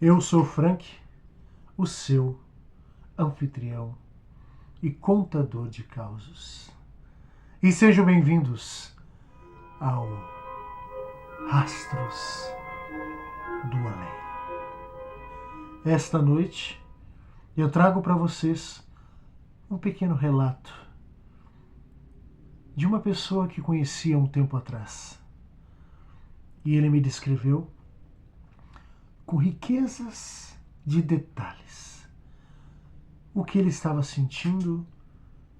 Eu sou Frank, o seu anfitrião e contador de causos. E sejam bem-vindos ao Rastros do Além. Esta noite eu trago para vocês um pequeno relato de uma pessoa que conhecia um tempo atrás. E ele me descreveu com riquezas de detalhes o que ele estava sentindo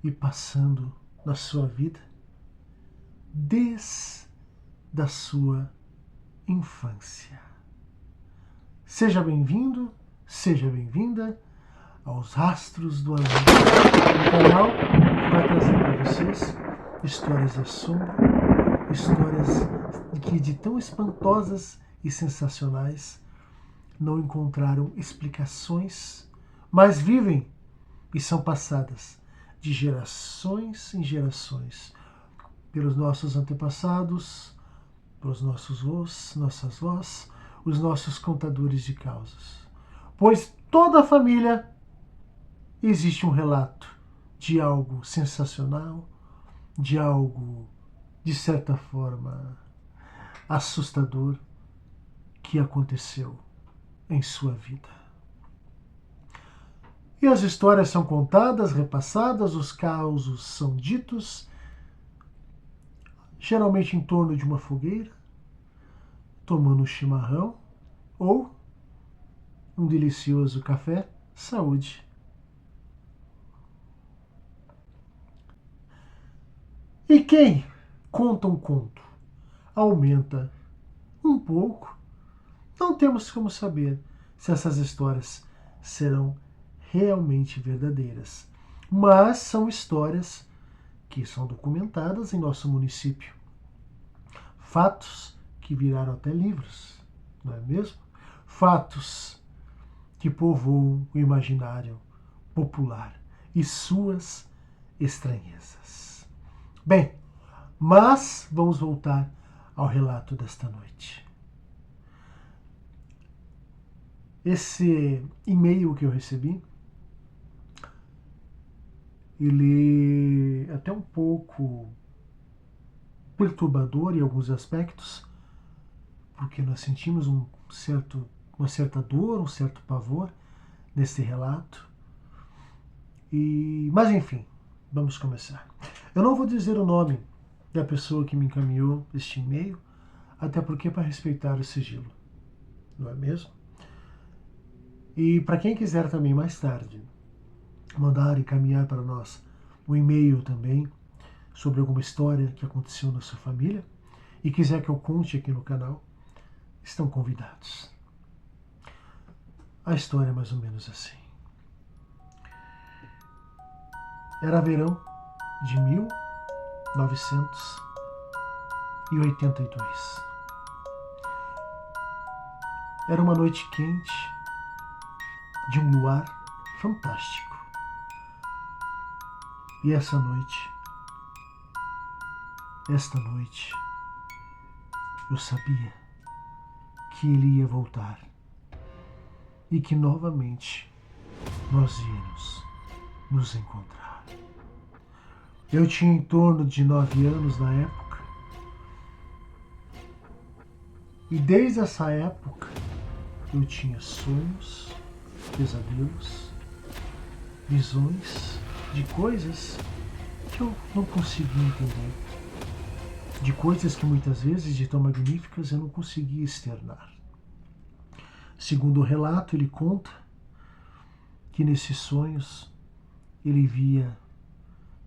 e passando na sua vida desde a sua infância. Seja bem-vindo, seja bem-vinda aos Rastros do Além, um canal que vai trazer para vocês histórias de assombro, histórias que de tão espantosas e sensacionais não encontraram explicações, mas vivem e são passadas de gerações em gerações pelos nossos antepassados, pelos nossos avós, nossas avós, os nossos contadores de causas. Pois toda família existe um relato de algo sensacional, de algo, de certa forma, assustador que aconteceu em sua vida. E as histórias são contadas, repassadas, os causos são ditos, geralmente em torno de uma fogueira, tomando um chimarrão ou um delicioso café. Saúde! E quem conta um conto aumenta um pouco, não temos como saber se essas histórias serão realmente verdadeiras, mas são histórias que são documentadas em nosso município. Fatos que viraram até livros, não é mesmo? Fatos que povoam o imaginário popular e suas estranhezas. Bem, mas vamos voltar ao relato desta noite. Esse e-mail que eu recebi, ele é até um pouco perturbador em alguns aspectos, porque nós sentimos uma certa dor, um certo pavor nesse relato. Mas enfim, vamos começar. Eu não vou dizer o nome da pessoa que me encaminhou este e-mail, até porque é para respeitar o sigilo, não é mesmo? E para quem quiser também mais tarde mandar encaminhar para nós um e-mail também sobre alguma história que aconteceu na sua família e quiser que eu conte aqui no canal, estão convidados. A história é mais ou menos assim. Era verão de 1982. Era uma noite quente de um luar fantástico. E esta noite, eu sabia que ele ia voltar e que novamente nós íamos nos encontrar. Eu tinha em torno de 9 anos na época, e desde essa época eu tinha sonhos, pesadelos, visões de coisas que eu não conseguia entender, de coisas que muitas vezes, de tão magníficas, eu não conseguia externar. Segundo o relato, ele conta que nesses sonhos ele via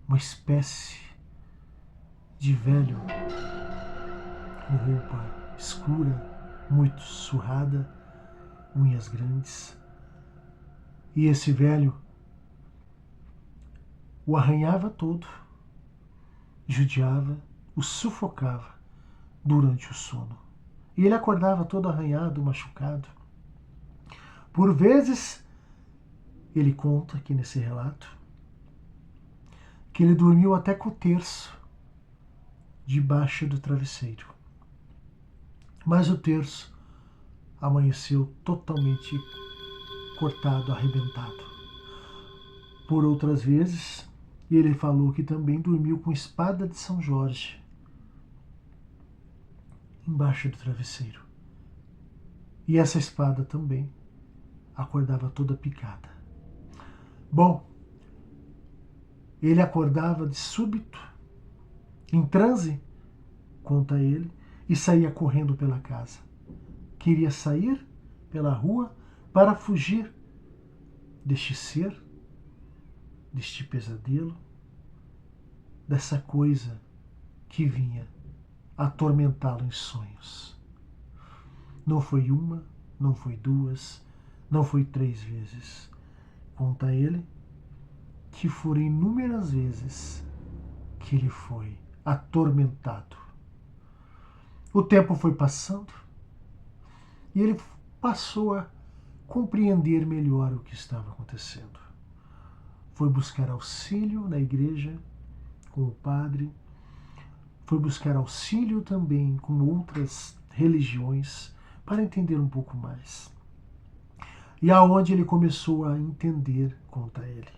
uma espécie de velho com roupa escura, muito surrada, unhas grandes. E esse velho o arranhava todo, judiava, o sufocava durante o sono. E ele acordava todo arranhado, machucado. Por vezes, ele conta aqui nesse relato, que ele dormiu até com o terço debaixo do travesseiro. Mas o terço amanheceu totalmente cortado, arrebentado. Por outras vezes, ele falou que também dormiu com espada de São Jorge embaixo do travesseiro. E essa espada também acordava toda picada. Bom, ele acordava de súbito, em transe, conta ele, e saía correndo pela casa. Queria sair pela rua para fugir deste ser, deste pesadelo, dessa coisa que vinha atormentá-lo em sonhos. Não foi uma, não foi duas, não foi 3 vezes. Conta ele que foram inúmeras vezes que ele foi atormentado. O tempo foi passando e ele passou a compreender melhor o que estava acontecendo. Foi buscar auxílio na igreja com o padre, foi buscar auxílio também com outras religiões para entender um pouco mais. E aonde ele começou a entender, conta ele,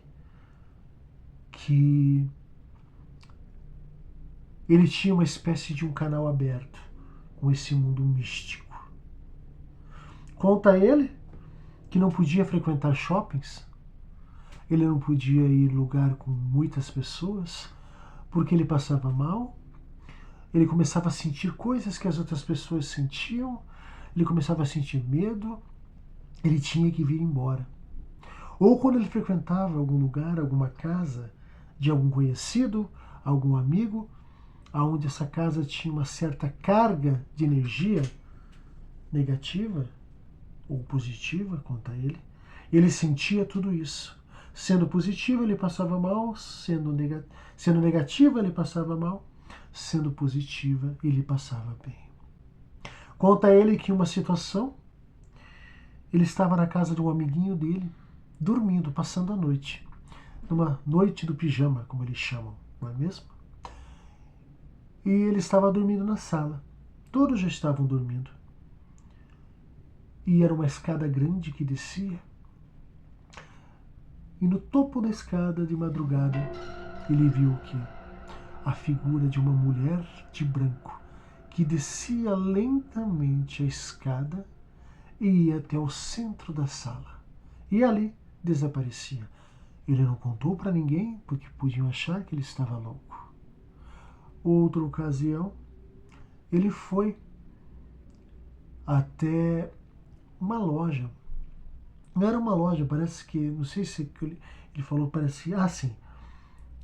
que ele tinha uma espécie de um canal aberto com esse mundo místico. Conta ele que não podia frequentar shoppings, ele não podia ir em lugar com muitas pessoas, porque ele passava mal, ele começava a sentir coisas que as outras pessoas sentiam, ele começava a sentir medo, ele tinha que vir embora. Ou quando ele frequentava algum lugar, alguma casa de algum conhecido, algum amigo, aonde essa casa tinha uma certa carga de energia negativa ou positiva, conta ele, ele sentia tudo isso. Sendo positivo, ele passava mal, sendo negativa, ele passava mal, sendo positiva, ele passava bem. Conta ele que em uma situação, ele estava na casa de um amiguinho dele, dormindo, passando a noite. Numa noite do pijama, como eles chamam, não é mesmo? E ele estava dormindo na sala. Todos já estavam dormindo. E era uma escada grande que descia. E no topo da escada, de madrugada, ele viu que a figura de uma mulher de branco que descia lentamente a escada e ia até o centro da sala. E ali desaparecia. Ele não contou para ninguém porque podiam achar que ele estava louco. Outra ocasião, ele foi até uma loja. Não era uma loja, parece que, não sei se ele falou, parecia, sim,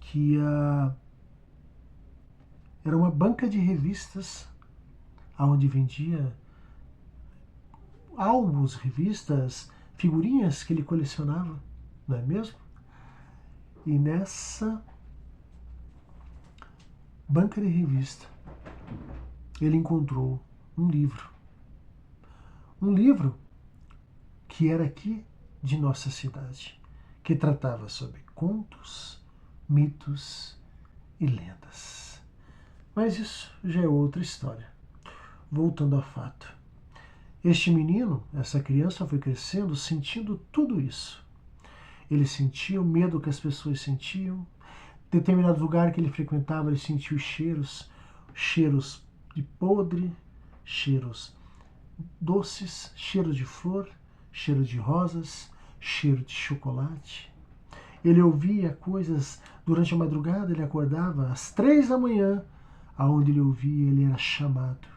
que era uma banca de revistas onde vendia álbuns, revistas, figurinhas que ele colecionava, não é mesmo? E nessa banca de revista, ele encontrou um livro. Um livro que era aqui de nossa cidade, que tratava sobre contos, mitos e lendas. Mas isso já é outra história. Voltando ao fato. Este menino, essa criança, foi crescendo sentindo tudo isso. Ele sentia o medo que as pessoas sentiam. Em determinado lugar que ele frequentava, ele sentia os cheiros de podre, cheiros doces, cheiro de flor, cheiro de rosas, cheiro de chocolate. Ele ouvia coisas durante a madrugada, ele acordava às 3 da manhã, aonde ele ouvia, ele era chamado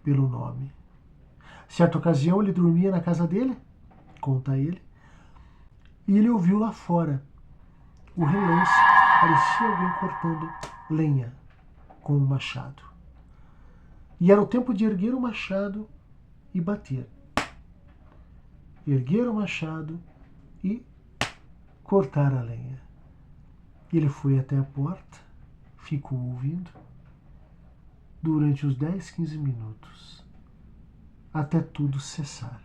pelo nome. Certa ocasião ele dormia na casa dele, conta ele, e ele ouviu lá fora o relance, parecia alguém cortando lenha com um machado. E era o tempo de erguer o machado e bater. Erguer o machado e cortar a lenha. Ele foi até a porta, ficou ouvindo durante os 10, 15 minutos, até tudo cessar.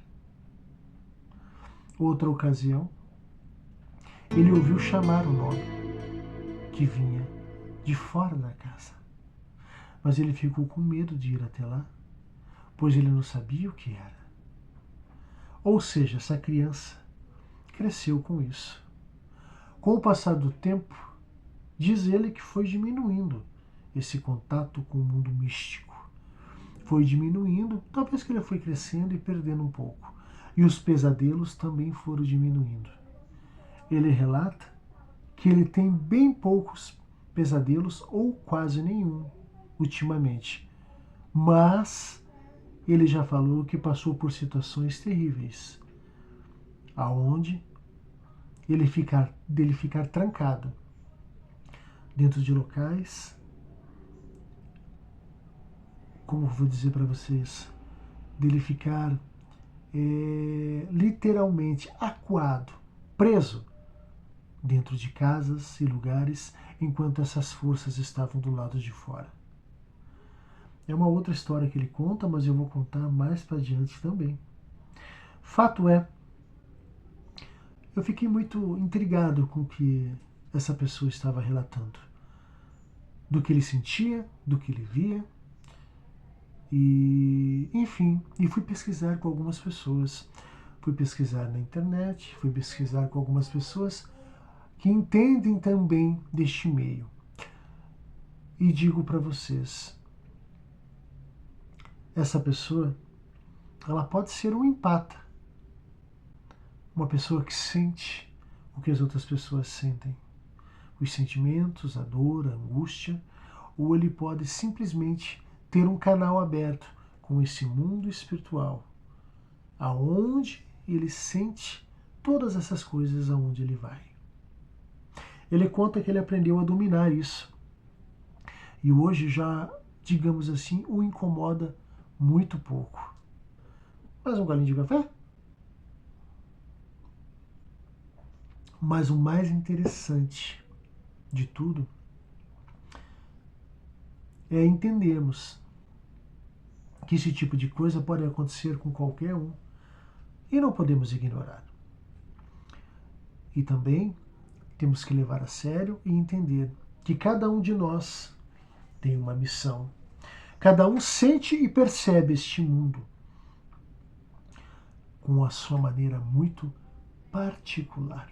Outra ocasião, ele ouviu chamar o nome que vinha de fora da casa. Mas ele ficou com medo de ir até lá, pois ele não sabia o que era. Ou seja, essa criança cresceu com isso. Com o passar do tempo, diz ele que foi diminuindo esse contato com o mundo místico. Foi diminuindo, talvez que ele foi crescendo e perdendo um pouco. E os pesadelos também foram diminuindo. Ele relata que ele tem bem poucos pesadelos ou quase nenhum ultimamente. Mas ele já falou que passou por situações terríveis, aonde dele ficar trancado dentro de locais, como vou dizer para vocês, dele ficar literalmente acuado, preso dentro de casas e lugares, enquanto essas forças estavam do lado de fora. É uma outra história que ele conta, mas eu vou contar mais para adiante também. Fato é, eu fiquei muito intrigado com o que essa pessoa estava relatando, do que ele sentia, do que ele via, e enfim, e fui pesquisar com algumas pessoas. Fui pesquisar na internet, fui pesquisar com algumas pessoas que entendem também deste meio. E digo para vocês, essa pessoa, ela pode ser um empata, uma pessoa que sente o que as outras pessoas sentem, os sentimentos, a dor, a angústia, ou ele pode simplesmente ter um canal aberto com esse mundo espiritual, aonde ele sente todas essas coisas aonde ele vai. Ele conta que ele aprendeu a dominar isso. E hoje já, digamos assim, o incomoda muito pouco. Mais um golinho de café? Mas o mais interessante de tudo é entendermos que esse tipo de coisa pode acontecer com qualquer um e não podemos ignorar. E também temos que levar a sério e entender que cada um de nós tem uma missão. Cada um sente e percebe este mundo com a sua maneira muito particular.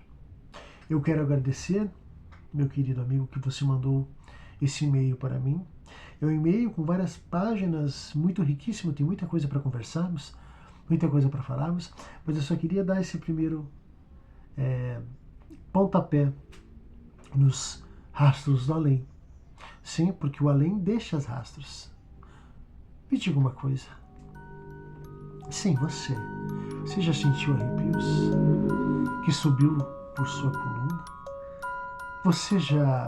Eu quero agradecer, meu querido amigo, que você mandou esse e-mail para mim. É um e-mail com várias páginas, muito riquíssimo, tem muita coisa para conversarmos, muita coisa para falarmos, mas eu só queria dar esse primeiro pontapé nos rastros do além. Sim, porque o além deixa os rastros. Me diga uma coisa. Sim, você. Você já sentiu arrepios que subiu por sua coluna? Você já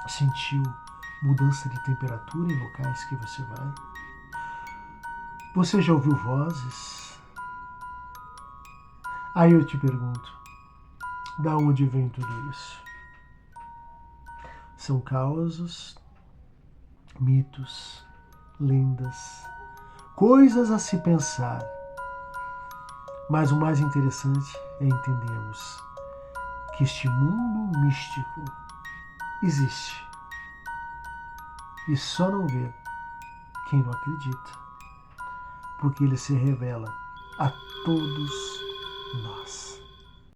sentiu mudança de temperatura em locais que você vai? Você já ouviu vozes? Aí eu te pergunto, da onde vem tudo isso? São causos, mitos, lendas, coisas a se pensar. Mas o mais interessante é entendermos que este mundo místico existe. E só não vê quem não acredita, porque ele se revela a todos nós.